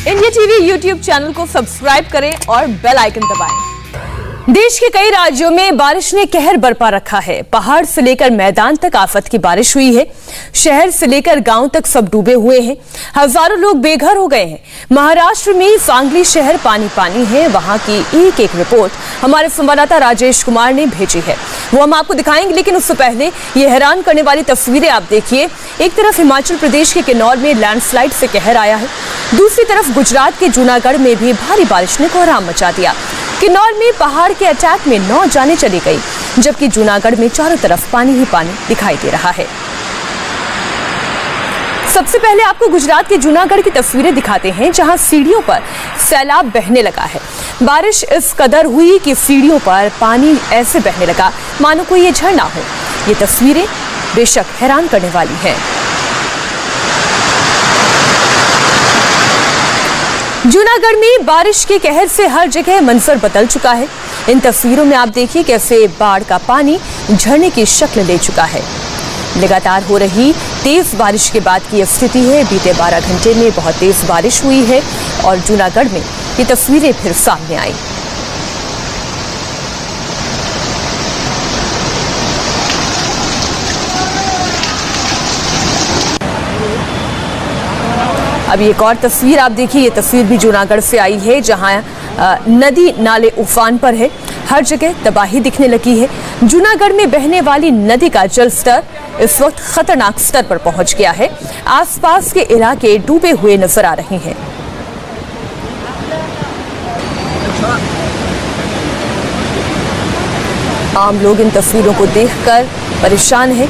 India TV YouTube channel को subscribe करें और बेल आइकन दबाएं। देश के कई राज्यों में बारिश ने कहर बरपा रखा है। पहाड़ से लेकर मैदान तक आफत की बारिश हुई है। शहर से लेकर गांव तक सब डूबे हुए हैं। हजारों लोग बेघर हो गए हैं। महाराष्ट्र में सांगली शहर पानी पानी है। वहां की एक एक रिपोर्ट हमारे संवाददाता राजेश कुमार ने भेजी है, वो हम आपको दिखाएंगे। लेकिन उससे पहले ये हैरान करने वाली तस्वीरें आप देखिए। एक तरफ हिमाचल प्रदेश के किन्नौर में लैंडस्लाइड से कहर आया है, दूसरी तरफ गुजरात के जूनागढ़ में भी भारी बारिश ने कोहराम मचा दिया। किन्नौर में पहाड़ के अटैक में 9 जानें चली गई, जबकि जूनागढ़ में चारों तरफ पानी ही पानी दिखाई दे रहा है। सबसे पहले आपको गुजरात के जूनागढ़ की तस्वीरें दिखाते हैं, जहां सीढ़ियों पर सैलाब बहने लगा है। बारिश इस कदर हुई कि सीढ़ियों पर पानी ऐसे बहने लगा मानो कोई ये झरना हो। ये तस्वीरें बेशक हैरान करने वाली हैं। जूनागढ़ में बारिश के कहर से हर जगह मंजर बदल चुका है। इन तस्वीरों में आप देखिए कैसे बाढ़ का पानी झरने की शक्ल ले चुका है। लगातार हो रही तेज बारिश के बाद की स्थिति है। बीते 12 घंटे में बहुत तेज बारिश हुई है और जूनागढ़ में ये तस्वीरें फिर सामने आई। अब एक और तस्वीर आप देखिए। ये तस्वीर भी जूनागढ़ से आई है, जहां नदी नाले उफान पर है। हर जगह तबाही दिखने लगी है। जूनागढ़ में बहने वाली नदी का जल स्तर इस वक्त खतरनाक स्तर पर पहुंच गया है। आसपास के इलाके डूबे हुए नजर आ रहे हैं। आम लोग इन तस्वीरों को देखकर परेशान हैं।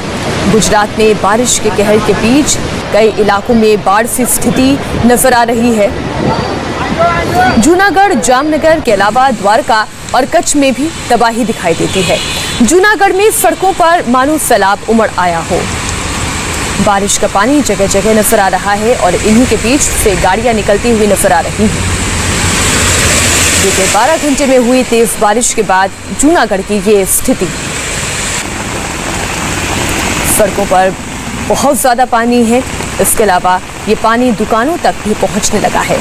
गुजरात में बारिश के कहर के बीच कई इलाकों में बाढ़ सी स्थिति नजर आ रही है। जूनागढ़, जामनगर के अलावा द्वारका और कच्छ में भी तबाही दिखाई देती है। जूनागढ़ में सड़कों पर मानो सैलाब उमड़ आया हो। बारिश का पानी जगह जगह नजर आ रहा है और इन्हीं के बीच से गाड़ियां निकलती हुई नजर आ रही हैं। बीते 12 घंटे में हुई तेज बारिश के बाद जूनागढ़ की ये स्थिति। सड़कों पर बहुत ज्यादा पानी है। इसके अलावा ये पानी दुकानों तक भी पहुंचने लगा है।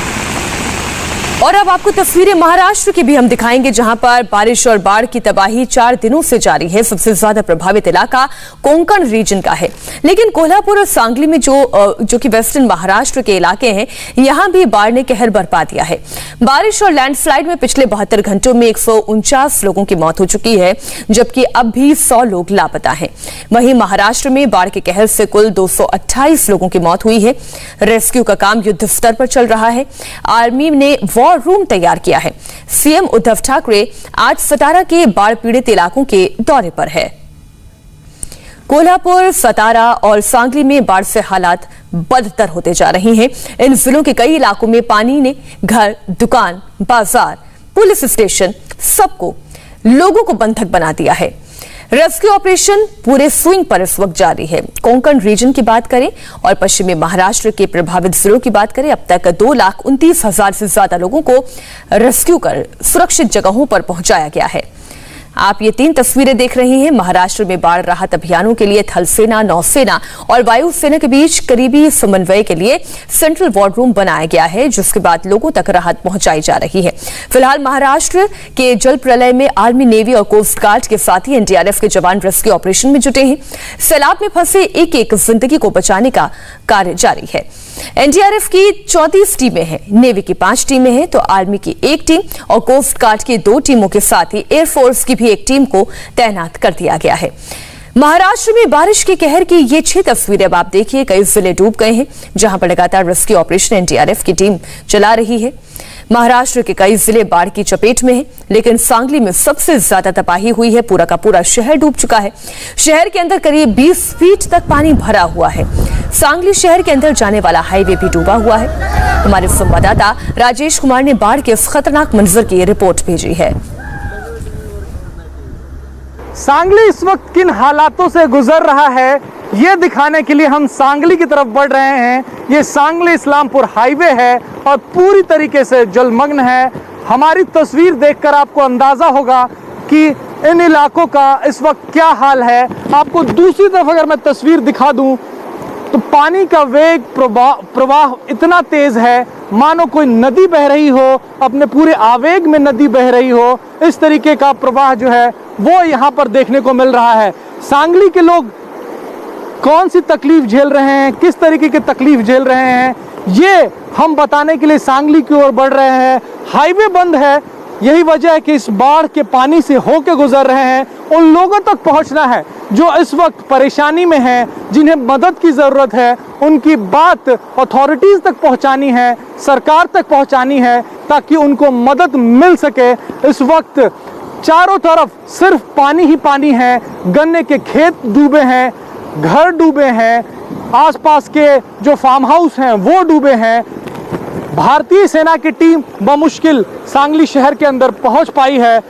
और अब आपको तस्वीरें महाराष्ट्र की भी हम दिखाएंगे, जहां पर बारिश और बाढ़ की तबाही 4 दिनों से जारी है। सबसे ज्यादा प्रभावित इलाका कोंकण रीजन का है, लेकिन कोल्हापुर और सांगली में जो कि वेस्टर्न महाराष्ट्र के इलाके हैं, यहां भी बाढ़ ने कहर बरपा दिया है। बारिश और लैंडस्लाइड में पिछले 72 घंटों में 149 लोगों की मौत हो चुकी है, जबकि अब भी 100 लोग लापता हैं। वहीं महाराष्ट्र में बाढ़ के कहर से कुल 228 लोगों की मौत हुई है। रेस्क्यू का काम युद्ध स्तर पर चल रहा है। आर्मी ने वॉर रूम तैयार किया है। सीएम उद्धव ठाकरे आज सतारा के बाढ़ पीड़ित इलाकों के दौरे पर है। कोल्हापुर, सतारा और सांगली में बाढ़ से हालात बदतर होते जा रहे हैं। इन जिलों के कई इलाकों में पानी ने घर, दुकान, बाजार, पुलिस स्टेशन, सबको, लोगों को बंधक बना दिया है। रेस्क्यू ऑपरेशन पूरे स्विंग पर इस वक्त जारी है। कोंकण रीजन की बात करें और पश्चिमी महाराष्ट्र के प्रभावित जिलों की बात करें, अब तक 2,29,000 से ज्यादा लोगों को रेस्क्यू कर सुरक्षित जगहों पर पहुंचाया गया है। आप ये 3 तस्वीरें देख रहे हैं। महाराष्ट्र में बाढ़ राहत अभियानों के लिए थल सेना, नौसेना और वायुसेना के बीच करीबी समन्वय के लिए सेंट्रल वॉर रूम बनाया गया है, जिसके बाद लोगों तक राहत पहुंचाई जा रही है। फिलहाल महाराष्ट्र के जल प्रलय में आर्मी, नेवी और कोस्ट गार्ड के साथ ही एनडीआरएफ के जवान रेस्क्यू ऑपरेशन में जुटे हैं। सैलाब में फंसे एक एक जिंदगी को बचाने का कार्य जारी है। एनडीआरएफ की 34 टीमें हैं, नेवी की 5 टीमें हैं, तो आर्मी की 1 टीम और कोस्ट गार्ड की 2 टीमों के साथ ही एयरफोर्स की भी 1 टीम को तैनात कर दिया गया है। महाराष्ट्र में बारिश के कहर की ये 6 तस्वीरें अब आप देखिए। कई जिले डूब गए हैं, जहां पर लगातार रेस्क्यू ऑपरेशन एनडीआरएफ की टीम चला रही है। महाराष्ट्र के कई जिले बाढ़ की चपेट में हैं, लेकिन सांगली में सबसे ज्यादा तबाही हुई है। पूरा का पूरा शहर डूब चुका है। शहर के अंदर करीब 20 फीट तक पानी भरा हुआ है। सांगली शहर के अंदर जाने वाला हाईवे भी डूबा हुआ है। हमारे संवाददाता राजेश कुमार ने बाढ़ के इस खतरनाक मंजर की रिपोर्ट भेजी है। सांगली इस वक्त किन हालातों से गुजर रहा है, ये दिखाने के लिए हम सांगली की तरफ बढ़ रहे हैं। ये सांगली इस्लामपुर हाईवे है और पूरी तरीके से जलमग्न है। हमारी तस्वीर देखकर आपको अंदाजा होगा कि इन इलाकों का इस वक्त क्या हाल है। आपको दूसरी तरफ अगर मैं तस्वीर दिखा दूं तो पानी का वेग प्रवाह इतना तेज है मानो कोई नदी बह रही हो, अपने पूरे आवेग में नदी बह रही हो। इस तरीके का प्रवाह जो है वो यहाँ पर देखने को मिल रहा है। सांगली के लोग कौन सी तकलीफ झेल रहे हैं, किस तरीके की तकलीफ झेल रहे हैं, ये हम बताने के लिए सांगली की ओर बढ़ रहे हैं। हाईवे बंद है, यही वजह है कि इस बाढ़ के पानी से होके गुजर रहे हैं। उन लोगों तक पहुंचना है जो इस वक्त परेशानी में हैं, जिन्हें मदद की ज़रूरत है। उनकी बात अथॉरिटीज़ तक पहुंचानी है, सरकार तक पहुंचानी है, ताकि उनको मदद मिल सके। इस वक्त चारों तरफ सिर्फ पानी ही पानी है, गन्ने के खेत डूबे हैं, घर डूबे हैं, आसपास के जो फार्म हाउस हैं वो डूबे हैं। भारतीय सेना की टीम बमुश्किल सांगली शहर के अंदर पहुंच पाई है,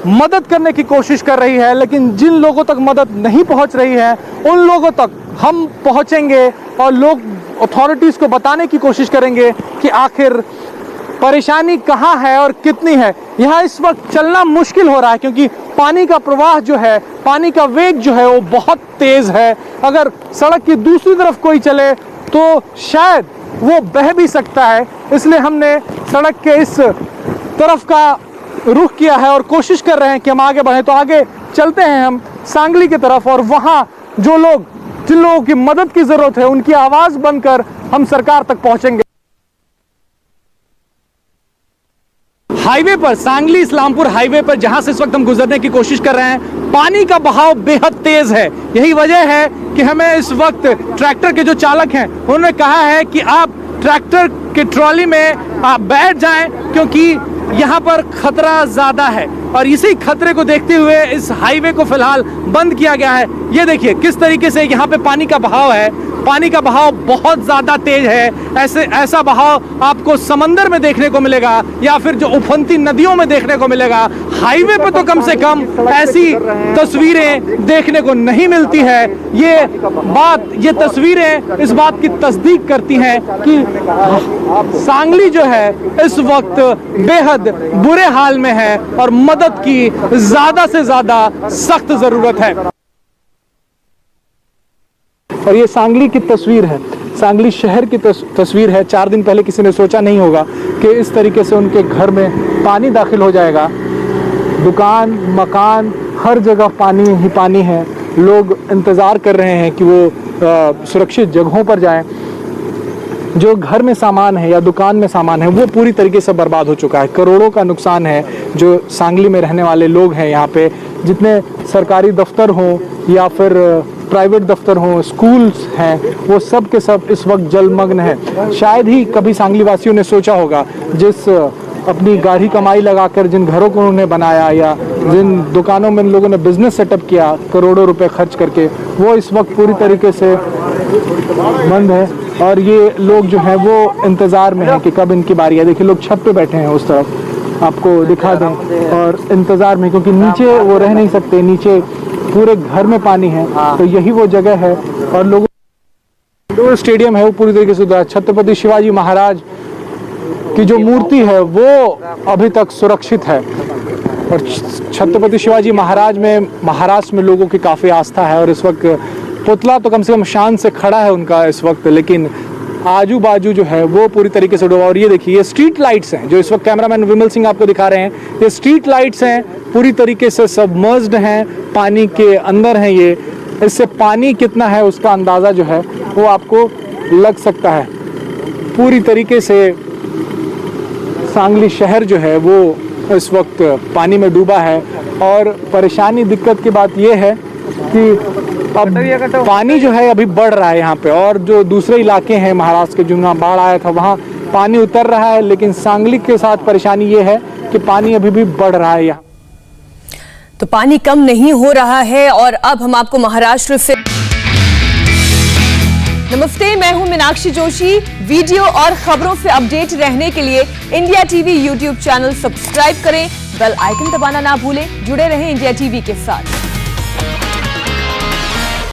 मदद करने की कोशिश कर रही है, लेकिन जिन लोगों तक मदद नहीं पहुंच रही है उन लोगों तक हम पहुंचेंगे और लोग अथॉरिटीज़ को बताने की कोशिश करेंगे कि आखिर परेशानी कहाँ है और कितनी है। यहाँ इस वक्त चलना मुश्किल हो रहा है क्योंकि पानी का प्रवाह जो है, पानी का वेग जो है वो बहुत तेज़ है। अगर सड़क की दूसरी तरफ कोई चले तो शायद वो बह भी सकता है, इसलिए हमने सड़क के इस तरफ का रुख किया है और कोशिश कर रहे हैं कि हम आगे बढ़ें। तो आगे चलते हैं हम सांगली की तरफ और वहाँ जिन लोगों की मदद की ज़रूरत है उनकी आवाज़ बनकर हम सरकार तक पहुँचेंगे। हाईवे पर, सांगली इस्लामपुर हाईवे पर जहां से इस वक्त हम गुजरने की कोशिश कर रहे हैं, पानी का बहाव बेहद तेज है। यही वजह है कि हमें इस वक्त ट्रैक्टर के जो चालक हैं उन्होंने कहा है कि आप ट्रैक्टर के ट्रॉली में आप बैठ जाएं क्योंकि यहाँ पर खतरा ज़्यादा है। और इसी खतरे को देखते हुए इस हाईवे को फिलहाल बंद किया गया है। ये देखिए किस तरीके से यहाँ पे पानी का बहाव है, पानी का बहाव बहुत ज़्यादा तेज है। ऐसा बहाव आपको समंदर में देखने को मिलेगा या फिर जो उफनती नदियों में देखने को मिलेगा। हाईवे पे तो कम से कम ऐसी तस्वीरें देखने को नहीं मिलती है। ये तस्वीरें इस बात की तस्दीक करती हैं कि सांगली जो है इस वक्त बेहद बुरे हाल में है और मदद की ज़्यादा से ज़्यादा सख्त ज़रूरत है। और ये सांगली की तस्वीर है, सांगली शहर की तस्वीर है। 4 दिन पहले किसी ने सोचा नहीं होगा कि इस तरीके से उनके घर में पानी दाखिल हो जाएगा। दुकान, मकान, हर जगह पानी ही पानी है। लोग इंतज़ार कर रहे हैं कि वो सुरक्षित जगहों पर जाएं। जो घर में सामान है या दुकान में सामान है वो पूरी तरीके से बर्बाद हो चुका है। करोड़ों का नुकसान है। जो सांगली में रहने वाले लोग हैं, यहाँ पे जितने सरकारी दफ्तर हों या फिर प्राइवेट दफ्तर हों, स्कूल्स हैं, वो सब के सब इस वक्त जलमग्न है। शायद ही कभी सांगली वासियों ने सोचा होगा, जिस अपनी गाढ़ी कमाई लगाकर जिन घरों को उन्होंने बनाया या जिन दुकानों में इन लोगों ने बिजनेस सेटअप किया करोड़ों रुपए खर्च करके, वो इस वक्त पूरी तरीके से बंद है। और ये लोग जो हैं वो इंतज़ार में हैं कि कब इनकी बारी है। देखिए लोग छत पे बैठे हैं, उस तरफ आपको दिखा दें, और इंतज़ार में, क्योंकि नीचे वो रह नहीं सकते, नीचे पूरे घर में पानी है। तो यही वो जगह है। और लोगों स्टेडियम है वो पूरी तरीके से छत्रपति शिवाजी महाराज की जो मूर्ति है वो अभी तक सुरक्षित है। और छत्रपति शिवाजी महाराज में महाराष्ट्र में लोगों की काफ़ी आस्था है। और इस वक्त पुतला तो कम से कम शान से खड़ा है उनका इस वक्त, लेकिन आजू बाजू जो है वो पूरी तरीके से डूबा। और ये देखिए ये स्ट्रीट लाइट्स हैं जो इस वक्त कैमरामैन विमल सिंह आपको दिखा रहे हैं। ये स्ट्रीट लाइट्स हैं, पूरी तरीके से सबमर्ज्ड हैं, पानी के अंदर हैं ये। इससे पानी कितना है उसका अंदाज़ा जो है वो आपको लग सकता है। पूरी तरीके से सांगली शहर जो है वो इस वक्त पानी में डूबा है। और परेशानी, दिक्कत की बात ये है कि अब पानी जो है अभी बढ़ रहा है यहाँ पे, और जो दूसरे इलाके हैं महाराष्ट्र के जिनमें बाढ़ आया था वहाँ पानी उतर रहा है, लेकिन सांगली के साथ परेशानी ये है कि पानी अभी भी बढ़ रहा है यहाँ। तो पानी कम नहीं हो रहा है। और अब हम आपको महाराष्ट्र से, नमस्ते, मैं हूं मीनाक्षी जोशी। वीडियो और खबरों से अपडेट रहने के लिए India TV YouTube channel subscribe करें, बेल आइकन दबाना ना भूलें। जुड़े रहें इंडिया टीवी के साथ।